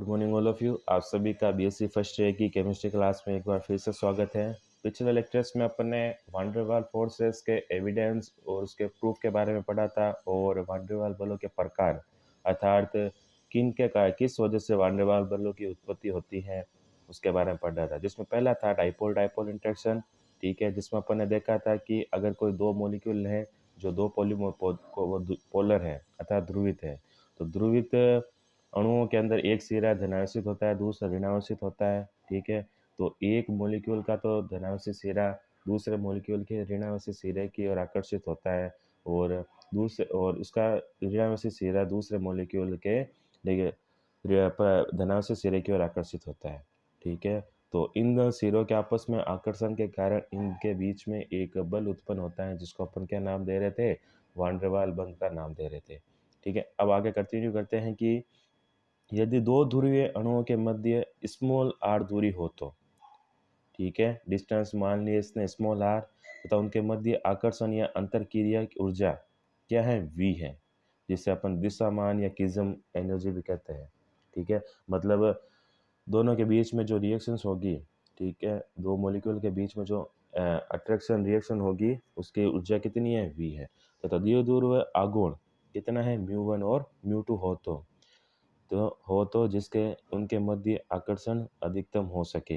Morning all of you. आप सभी का बीएससी फर्स्ट ईयर की केमिस्ट्री क्लास में एक बार फिर से स्वागत है। पिछले लेक्चर्स में अपन ने वान डेर वाल फोर्सेस के एविडेंस और उसके प्रूफ के बारे में पढ़ा था और वान डेर वाल बलों के प्रकार अर्थात किस वजह से वान डेर वाल बलों की उत्पत्ति होती है उसके बारे में पढ़ा था, जिसमें पहला था डाइपोल डाइपोल इंटरेक्शन। ठीक है, जिसमें अपन ने देखा था कि अगर कोई दो मॉलिक्यूल है जो दो पोलर है अर्थात ध्रुवित है, तो ध्रुवित अणुओं के अंदर एक सिरा धनावेशित होता है, दूसरा ऋणावेशित होता है। ठीक है, तो एक मॉलिक्यूल का तो धनावेशित सिरा दूसरे मॉलिक्यूल के ऋणावेशित सिरे की ओर आकर्षित होता है और उसका ऋणावेशित सिरा दूसरे मॉलिक्यूल के धनावेशित सिरे की ओर आकर्षित होता है। ठीक है, तो इन सिरों के आपस में आकर्षण के कारण इनके बीच में एक बल उत्पन्न होता है, जिसको अपन क्या नाम दे रहे थे, वान डेर वाल बल का नाम दे रहे थे। ठीक है, अब आगे कंटिन्यू करते हैं कि यदि दो ध्रुवीय अणुओं के मध्य स्मॉल आर दूरी हो तो, ठीक है, डिस्टेंस मान लिए इसने स्मॉल आर, तथा उनके मध्य आकर्षण या अंतरक्रिया की ऊर्जा क्या है, वी है, जिसे अपन दिशामान या किज्म एनर्जी भी कहते हैं। ठीक है, मतलब दोनों के बीच में जो रिएक्शंस होगी, ठीक है, दो मॉलिक्यूल के बीच में जो अट्रैक्शन रिएक्शन होगी उसकी ऊर्जा कितनी है, वी है, तथा द्विध्रुव आघूर्ण कितना है, μ1 और μ2 हो तो जिसके उनके मध्य आकर्षण अधिकतम हो सके,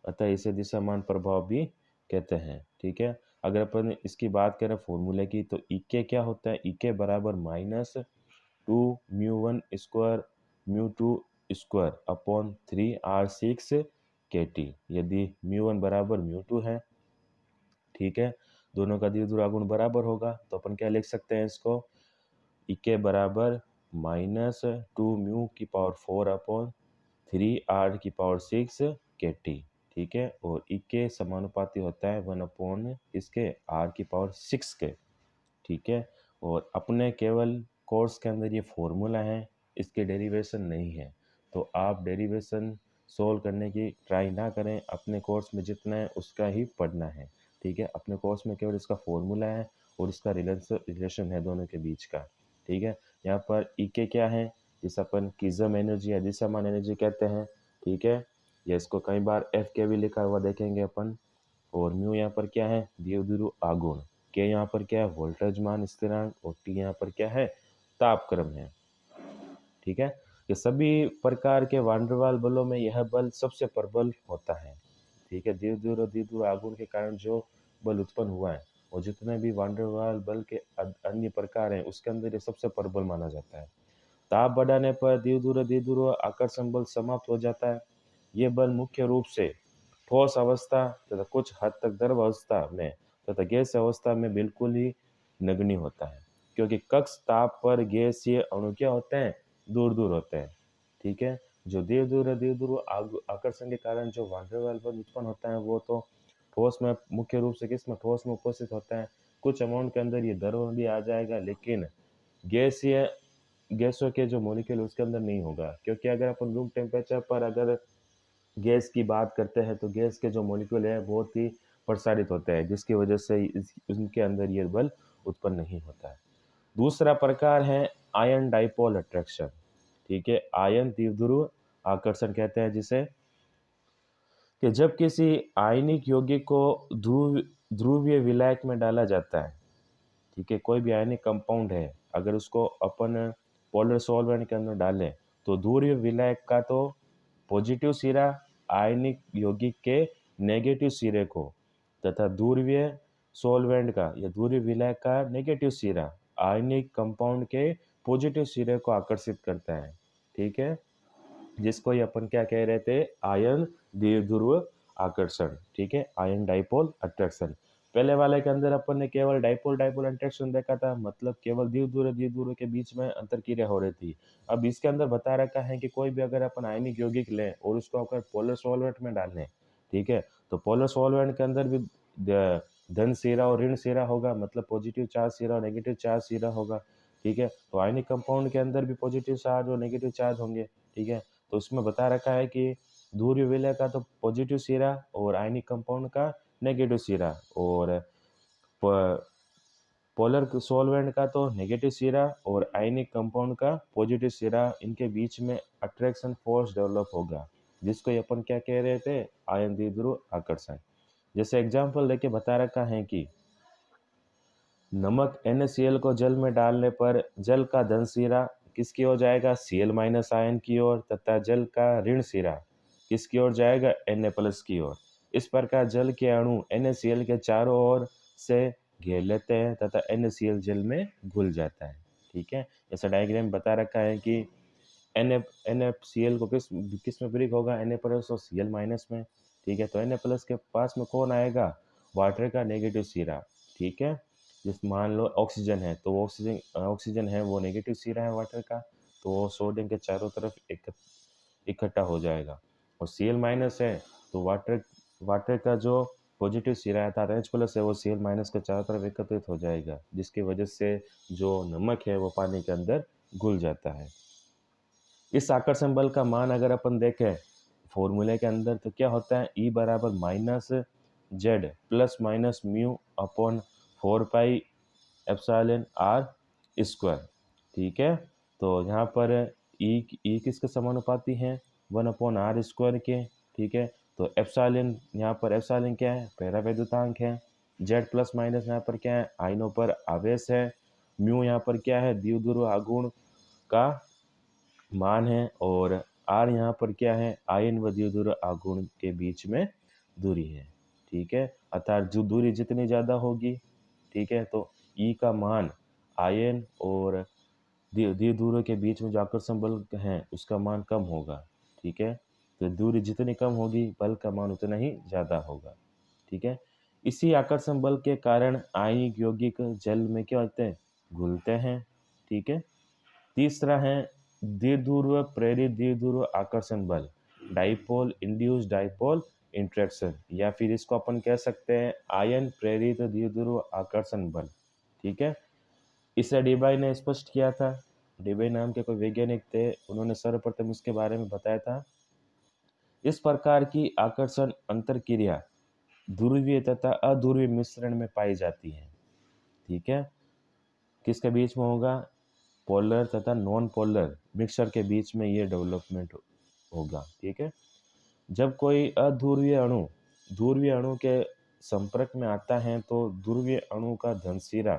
अतः इसे दिशामान प्रभाव भी कहते हैं। ठीक है, अगर अपन इसकी बात करें फॉर्मूले की, तो इके क्या होता है, इके बराबर -2 μ1 square μ2 square upon 3r6 kT। यदि μ1 बराबर μ2 है, ठीक है, दोनों का द्विध्रुव आघूर्ण बराबर होगा, तो अपन क्या लिख सकते हैं इसको, इके बराबर -2 μ⁴ अपॉन 3r6 kT। ठीक है, और इके समानुपाती होता है 1 अपॉन इसके r6 के। ठीक है, और अपने केवल कोर्स के अंदर ये फॉर्मूला है, इसके डेरिवेशन नहीं है, तो आप डेरिवेशन सोल्व करने की ट्राई ना करें, अपने कोर्स में जितना है उसका ही पढ़ना है। ठीक है, अपने कोर्स में केवल इसका फॉर्मूला है और इसका रिलेशन है दोनों के बीच का। ठीक है, यहाँ पर इके क्या है, जिसे अपन किज्म एनर्जी या दिशामान एनर्जी कहते हैं। ठीक है, या इसको कई बार एफ के भी लिखा हुआ देखेंगे अपन। और म्यू यहाँ पर क्या है, द्विध्रुव आघूर्ण, के यहाँ पर क्या है, वोल्टेज मान स्थिरांक, और टी यहाँ पर क्या है, तापक्रम है। ठीक है, ये सभी प्रकार के वान डेर वाल बलों में यह बल सबसे प्रबल होता है। ठीक है, द्विध्रुव आघूर्ण के कारण जो बल उत्पन्न हुआ है और जितने भी वान डेर वाल बल के अन्य प्रकार हैं उसके अंदर ये सबसे प्रबल माना जाता है। ताप बढ़ाने पर द्विध्रुव आकर्षण बल समाप्त हो जाता है। ये बल मुख्य रूप से ठोस अवस्था तथा कुछ हद तक द्रव अवस्था में तथा गैस अवस्था में बिल्कुल ही नगण्य होता है, क्योंकि कक्ष ताप पर गैसीय अणु क्या होते हैं, दूर दूर होते हैं। ठीक है, जो द्विध्रुव आकर्षण के कारण जो वान डेर वाल बल उत्पन्न होता है वो तो ठोस में, मुख्य रूप से किस में, ठोस में उपस्थित होता है। कुछ अमाउंट के अंदर ये द्रव भी आ जाएगा, लेकिन गैसीय गैसों के जो मॉलिक्यूल उसके अंदर नहीं होगा, क्योंकि अगर अपन रूम टेम्परेचर पर अगर गैस की बात करते हैं तो गैस के जो मॉलिक्यूल है बहुत ही प्रसारित होते हैं, जिसकी वजह से उनके अंदर ये बल उत्पन्न नहीं होता है। दूसरा प्रकार है आयन डाइपोल अट्रैक्शन। ठीक है, आयन द्विध्रुव आकर्षण कहते हैं जिसे, कि जब किसी आयनिक यौगिक को ध्रुवीय विलायक में डाला जाता है, ठीक है, कोई भी आयनिक कंपाउंड है, अगर उसको अपन पोलर सॉल्वेंट के अंदर डालें, तो ध्रुवीय विलायक का तो पॉजिटिव सिरा आयनिक यौगिक के नेगेटिव सिरे को, तथा ध्रुवीय सॉल्वेंट का या ध्रुवीय विलायक का नेगेटिव सिरा आयनिक कंपाउंड के पॉजिटिव सिरे को आकर्षित करता है। ठीक है, जिसको ये अपन क्या कह रहे थे, आयन द्विध्रुव आकर्षण। ठीक है, आयन डाइपोल अट्रैक्शन। पहले वाले के अंदर अपन ने केवल डाइपोल डाइपोल अट्रैक्शन देखा था, मतलब केवल द्विध्रुव के बीच में अंतरक्रिया हो रही थी। अब इसके अंदर बता रखा है कि कोई भी अगर अपन आयनिक यौगिक लें और उसको अगर पोलर सॉल्वेंट में डाल लें, ठीक है, तो पोलर सॉल्वेंट के अंदर भी धन सिरा और ऋण सिरा होगा, मतलब पॉजिटिव चार्ज सिरा और नेगेटिव चार्ज सिरा होगा। ठीक है, तो आयनिक कंपाउंड के अंदर भी पॉजिटिव चार्ज और नेगेटिव चार्ज होंगे। ठीक है, तो उसमें बता रखा है कि ध्रुवीय विलय का तो पॉजिटिव सिरा और आयनिक कंपाउंड का नेगेटिव सिरा, और पोलर सॉल्वेंट का तो नेगेटिव सिरा और आयनिक कंपाउंड का पॉजिटिव सिरा, इनके बीच में अट्रैक्शन फोर्स डेवलप होगा, जिसको अपन क्या कह रहे थे, आयन द्विध्रुव आकर्षण। जैसे एग्जाम्पल लेके बता रखा है कि नमक NaCl को जल में डालने पर जल का धन सिरा किसकी ओर जाएगा, Cl माइनस आयन की ओर, तथा जल का ऋण सिरा किसकी ओर जाएगा, Na प्लस की ओर। इस प्रकार जल के अणु NaCl के चारों ओर से घेर लेते हैं तथा NaCl जल में घुल जाता है। ठीक है, जैसा डायग्राम बता रखा है कि NaCl को किस में ब्रेक होगा, Na प्लस और Cl माइनस में। ठीक है, तो Na प्लस के पास में कौन आएगा, वाटर का नेगेटिव सिरा। ठीक है, जिस मान लो ऑक्सीजन है, तो ऑक्सीजन है वो नेगेटिव सिरा है वाटर का, तो वो सोडियम के चारों तरफ इकट्ठा हो जाएगा। और Cl माइनस है तो वाटर का जो पॉजिटिव सिरा है अर्थात H प्लस है, वो Cl माइनस के चारों तरफ एकत्रित हो जाएगा, जिसकी वजह से जो नमक है वो पानी के अंदर घुल जाता है। इस आकर्षण बल का मान अगर अपन देखें फॉर्मूले के अंदर, तो क्या होता है, E बराबर minus Z plus minus mu upon 4 pi epsilon R square. ठीक है, तो यहाँ पर ई किसके समानुपाती है, 1/r स्क्वायर के। ठीक है, तो एप्सिलॉन, यहाँ पर एप्सिलॉन क्या है, परावैद्युतांक है। जेड प्लस माइनस यहाँ पर क्या है, आयनों पर आवेश है। म्यू यहाँ पर क्या है, द्विध्रुव आघूर्ण का मान है। और आर यहाँ पर क्या है, आयन व द्विध्रुव आघूर्ण के बीच में दूरी है। ठीक है, अर्थात जो दूरी जितनी ज़्यादा होगी, ठीक है, तो ई का मान आयन और द्विध्रुव के बीच में जो आकर्षण बल है उसका मान कम होगा। ठीक है, तो दूरी जितनी कम होगी बल का मान उतना ही ज़्यादा होगा। ठीक है, इसी आकर्षण बल के कारण आयनिक यौगिक जल में क्या होते हैं, घुलते हैं। ठीक है, तीसरा है द्विध्रुव प्रेरित द्विध्रुव आकर्षण बल, डाइपोल इंड्यूस्ड डाइपोल इंट्रैक्शन, या फिर इसको अपन कह सकते हैं आयन प्रेरित द्विध्रुव आकर्षण बल। ठीक है, इसे डीबाई ने स्पष्ट किया था। डीबाई नाम के कोई वैज्ञानिक थे, उन्होंने सर्वप्रथम इसके बारे में बताया था। इस प्रकार की आकर्षण अंतरक्रिया ध्रुवीय तथा अध्रुवीय मिश्रण में पाई जाती है। ठीक है, किसके बीच में होगा, पोलर तथा नॉन पोलर मिक्सचर के बीच में ये डेवलपमेंट होगा। ठीक है, जब कोई अध्रुवीय अणु ध्रुवीय अणु के संपर्क में आता है तो ध्रुवीय अणु का धन सिरा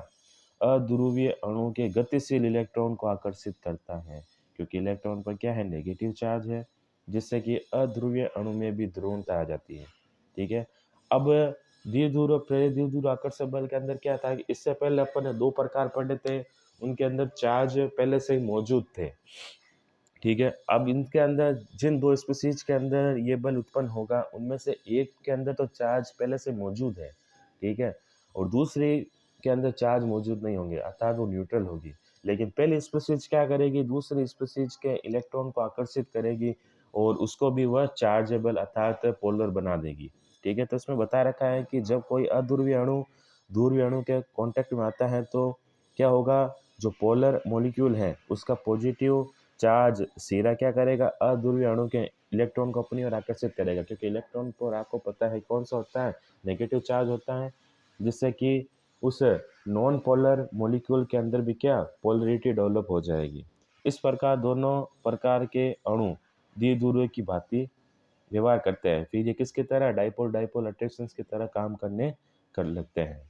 अध्रुवीय अणु के गतिशील इलेक्ट्रॉन को आकर्षित करता है, क्योंकि इलेक्ट्रॉन पर क्या है, नेगेटिव चार्ज है, जिससे कि अध्रुवीय अणु में भी ध्रुवता आ जाती है। ठीक है, अब द्विध्रुव प्रेरित द्विध्रुव आकर्षण बल के अंदर क्या था कि इससे पहले अपन ने दो प्रकार पढ़े थे, उनके अंदर चार्ज पहले से ही मौजूद थे। ठीक है, अब इनके अंदर जिन दो स्पीशीज के अंदर ये बल उत्पन्न होगा, उनमें से एक के अंदर तो चार्ज पहले से मौजूद है। ठीक है, और दूसरी के अंदर चार्ज मौजूद नहीं होंगे, अर्थात वो न्यूट्रल होगी। लेकिन पहली स्पीशीज क्या करेगी, दूसरी स्पीशीज के इलेक्ट्रॉन को आकर्षित करेगी और उसको भी वह चार्जेबल अर्थात पोलर बना देगी। ठीक है, तो इसमें बता रखा है कि जब कोई अध्रुवीय अणु ध्रुवीय अणु के कांटेक्ट में आता है तो क्या होगा, जो पोलर मॉलिक्यूल है उसका पॉजिटिव चार्ज सिरा क्या करेगा, अध्रुवीय अणु के इलेक्ट्रॉन को अपनी ओर आकर्षित करेगा, क्योंकि इलेक्ट्रॉन पर आपको पता है कौन सा होता है, नेगेटिव चार्ज होता है, जिससे कि उस नॉन पोलर मॉलिक्यूल के अंदर भी क्या, पोलरिटी डेवलप हो जाएगी। इस प्रकार दोनों प्रकार के अणु द्विध्रुव की भांति व्यवहार करते हैं, फिर ये किसकी तरह, डाइपोल डाइपोल अट्रैक्शंस की तरह काम कर लगते हैं।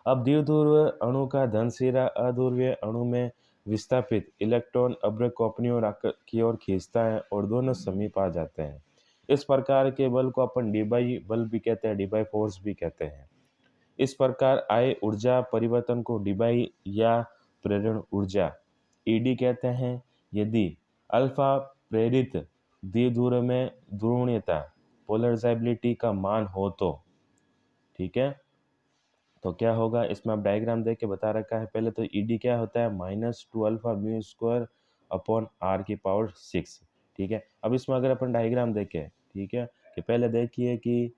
अब द्विध्रुव अणु का धन सिरा अध्रुवीय अणु में विस्थापित इलेक्ट्रॉन अभ्रक को अपनी ओर की ओर खींचता है और दोनों समीप आ जाते हैं। इस प्रकार के बल को अपन डीबाई बल भी कहते हैं, डीबाई फोर्स भी कहते हैं। इस प्रकार आए ऊर्जा परिवर्तन को डीबाई या प्रेरण ऊर्जा ईडी कहते हैं। यदि अल्फा प्रेरित द्विध्रुव में ध्रुवणीयता पोलराइजेबिलिटी का मान हो तो, ठीक है, तो क्या होगा, इसमें आप डायग्राम देख के बता रखा है। पहले तो ईडी क्या होता है, -2 alpha mu square upon R की पावर 6। ठीक है, अब इसमें अगर अपन डायग्राम देखें, ठीक है, कि पहले देखिए कि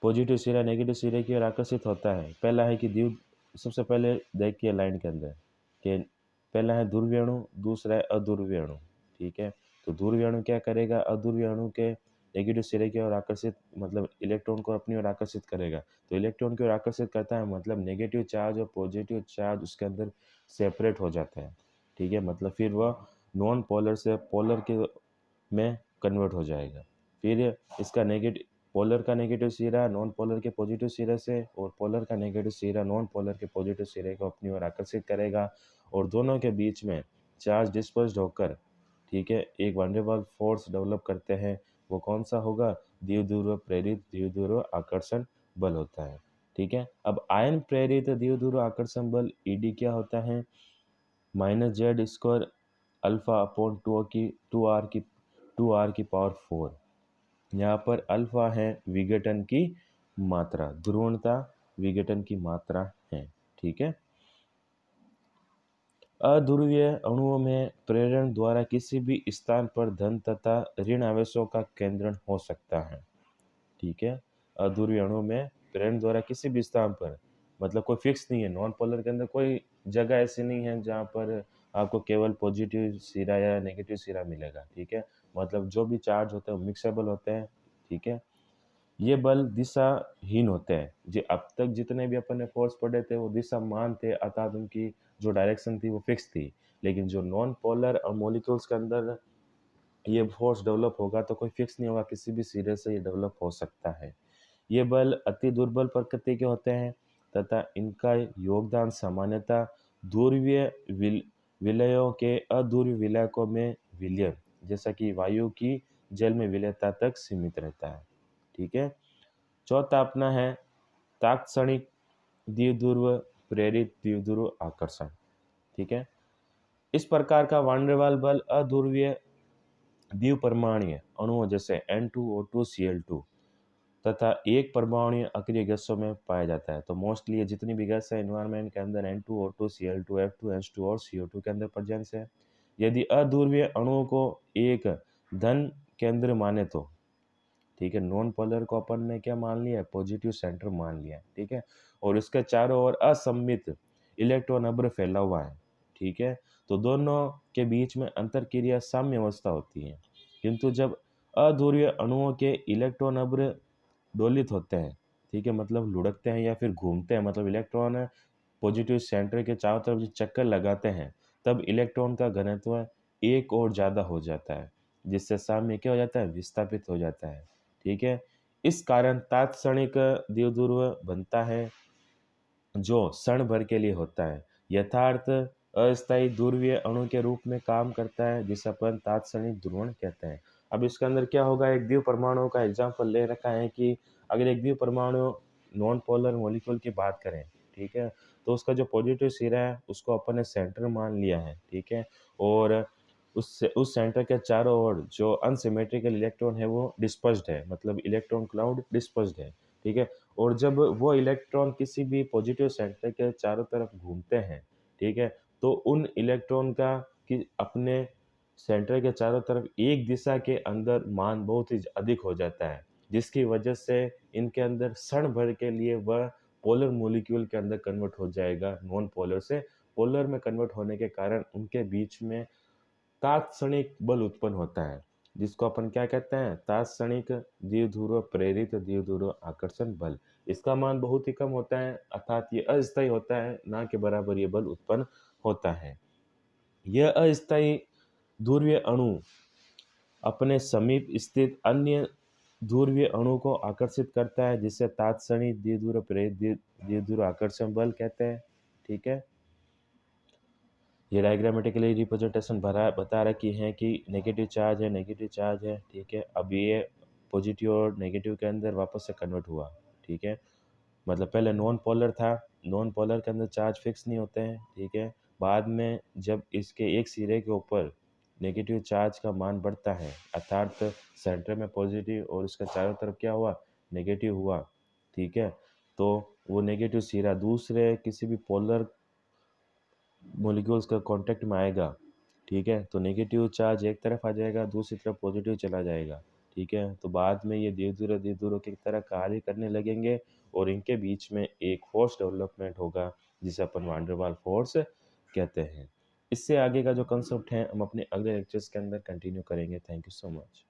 पॉजिटिव सिरा नेगेटिव सिरे की ओर आकर्षित होता है। पहला है कि सबसे पहले देखिए लाइन के अंदर कि पहला है ध्रुवीय अणु, दूसरा है अध्रुवीय अणु। ठीक है, तो ध्रुवीय अणु क्या करेगा, अध्रुवीय अणु के नेगेटिव सिरे की ओर आकर्षित मतलब इलेक्ट्रॉन को अपनी ओर आकर्षित करेगा। तो इलेक्ट्रॉन की ओर आकर्षित करता है मतलब नेगेटिव चार्ज और पॉजिटिव चार्ज उसके अंदर सेपरेट हो जाता है, ठीक है। मतलब फिर वह नॉन पोलर से पोलर के में कन्वर्ट हो जाएगा। फिर इसका नेगेटिव पोलर का नेगेटिव सिरा नॉन पोलर के पॉजिटिव सिरे से और पोलर का नेगेटिव सिरा नॉन पोलर के पॉजिटिव सिरे को अपनी ओर आकर्षित करेगा और दोनों के बीच में चार्ज डिस्पर्स्ड होकर, ठीक है, एक one way ball force develop करते हैं। वो कौन सा होगा? द्विध्रुव प्रेरित द्विध्रुव आकर्षण बल होता है, ठीक है। अब आयन प्रेरित द्विध्रुव आकर्षण बल ईडी क्या होता है? -z² alpha upon 2r⁴। यहाँ पर अल्फा है विघटन की मात्रा, ध्रुवणता विघटन की मात्रा है, ठीक है। अध्रुवीय अणुओं में प्रेरण द्वारा किसी भी स्थान पर धन तथा ऋण आवेशों का केंद्रण हो सकता है, ठीक है। अध्रुवीय अणु में प्रेरण द्वारा किसी भी स्थान पर, मतलब कोई फिक्स नहीं है, नॉन पोलर के अंदर कोई जगह ऐसी नहीं है जहाँ पर आपको केवल पॉजिटिव सिरा या नेगेटिव सिरा मिलेगा, ठीक है। मतलब जो भी चार्ज होते हैं वो मिक्सेबल होते हैं, ठीक है। ये बल दिशाहीन होते हैं। जी अब तक जितने भी अपन ने फोर्स पढ़े थे वो दिशामान थे, अर्थात उनकी जो डायरेक्शन थी वो फिक्स थी। लेकिन जो नॉन पोलर और मॉलिक्यूल्स के अंदर ये फोर्स डेवलप होगा तो कोई फिक्स नहीं होगा, किसी भी सिरे से ये डेवलप हो सकता है। ये बल अति दुर्बल प्रकृति के होते हैं तथा इनका योगदान सामान्यतः ध्रुवीय विलयों के अध्रुवीय विलयकों में विलयन, जैसा कि वायु की जल में विलयता तक सीमित रहता है, ठीक है। चौथा अपना है तात्क्षणिक द्विध्रुव प्रेरित द्विध्रुव आकर्षण, ठीक है। इस प्रकार का वान डेर वाल बल अध्रुवीय द्विपरमाणुक अणुओं जैसे N2O2 Cl2 तथा एक परमाणु अक्रिय गैसों में पाया जाता है। तो मोस्टली ये जितनी भी गैस है एनवायरनमेंट के अंदर N2O2 Cl2 F2H2 और CO2 के अंदर प्रेजेंस है। यदि अध्रुवीय अणुओं को एक धन केंद्र माने तो, ठीक है, नॉन पोलर को अपन ने क्या मान लिया? पॉजिटिव सेंटर मान लिया, ठीक है। और इसके चारों ओर असममित इलेक्ट्रॉन अभ्र फैला हुआ है, ठीक है। तो दोनों के बीच में अंतर क्रिया साम्य अवस्था होती है, किंतु जब अध्रुवीय अणुओं के इलेक्ट्रॉन अभ्र दोलित होते हैं, ठीक है, मतलब लुढ़कते हैं या फिर घूमते हैं, मतलब इलेक्ट्रॉन पॉजिटिव सेंटर के चारों तरफ जो चक्कर लगाते हैं, तब इलेक्ट्रॉन का घनत्व एक और ज़्यादा हो जाता है, जिससे साम्य क्या हो जाता है? विस्थापित हो जाता है, ठीक है। इस कारण तात्क्षणिक द्विध्रुव बनता है जो क्षण भर के लिए होता है। यथार्थ अस्थायी ध्रुवीय अणु के रूप में काम करता है, जिसे अपन तात्क्षणिक ध्रुवण कहते हैं। अब इसके अंदर क्या होगा? एक द्विव परमाणु का एग्जाम्पल ले रखा है कि अगर एक द्विव परमाणु नॉन पोलर मॉलिक्यूल की बात करें, ठीक है, तो उसका जो पॉजिटिव सिरा है उसको अपन ने सेंटर मान लिया है, ठीक है। और उस सेंटर के चारों ओर जो अनसिमेट्रिकल इलेक्ट्रॉन है वो डिस्पर्स्ड है, मतलब इलेक्ट्रॉन क्लाउड डिस्पर्स्ड है, ठीक है। और जब वो इलेक्ट्रॉन किसी भी पॉजिटिव सेंटर के चारों तरफ घूमते हैं, ठीक है, तो उन इलेक्ट्रॉन का कि अपने सेंटर के चारों तरफ एक दिशा के अंदर मान बहुत ही अधिक हो जाता है, जिसकी वजह से इनके अंदर क्षण भर के लिए वह पोलर मॉलिक्यूल के अंदर कन्वर्ट हो जाएगा, नॉन पोलर से पोलर में कन्वर्ट होने के कारण उनके बीच में तात्क्षणिक बल उत्पन्न होता है, जिसको अपन क्या कहते हैं? तात्क्षणिक द्विध्रुव प्रेरित द्विध्रुव आकर्षण बल। इसका मान बहुत ही कम होता है, अर्थात ये अस्थायी होता है, ना के बराबर ये बल उत्पन्न होता है। यह अस्थायी ध्रुवीय अणु अपने समीप स्थित अन्य ध्रुवीय अणु को आकर्षित करता है, जिसे तात्क्षणिक द्विध्रुव प्रेरित द्विध्रुव आकर्षण बल कहते हैं, ठीक है। ये डायग्रामेटिकली रिप्रेजेंटेशन भरा बता रखी है कि नेगेटिव चार्ज है, नेगेटिव चार्ज है, ठीक है। अब ये पॉजिटिव और नेगेटिव के अंदर वापस से कन्वर्ट हुआ, ठीक है। मतलब पहले नॉन पोलर था, नॉन पोलर के अंदर चार्ज फिक्स नहीं होते हैं, ठीक है। बाद में जब इसके एक सिरे के ऊपर नेगेटिव चार्ज का मान बढ़ता है, अर्थात सेंटर में पॉजिटिव और उसके चारों तरफ क्या हुआ? नेगेटिव हुआ, ठीक है। तो वो नेगेटिव सिरा दूसरे किसी भी पोलर मॉलिक्यूल्स का कांटेक्ट में आएगा, ठीक है, तो नेगेटिव चार्ज एक तरफ आ जाएगा, दूसरी तरफ पॉजिटिव चला जाएगा, ठीक है। तो बाद में ये धीरे धीरे की तरह कार्य करने लगेंगे और इनके बीच में एक फोर्स डेवलपमेंट होगा, जिसे अपन वान डेर वाल फोर्स कहते हैं। इससे आगे का जो कंसेप्ट है हम अपने अगले लेक्चर्स के अंदर कंटिन्यू करेंगे। Thank you so much.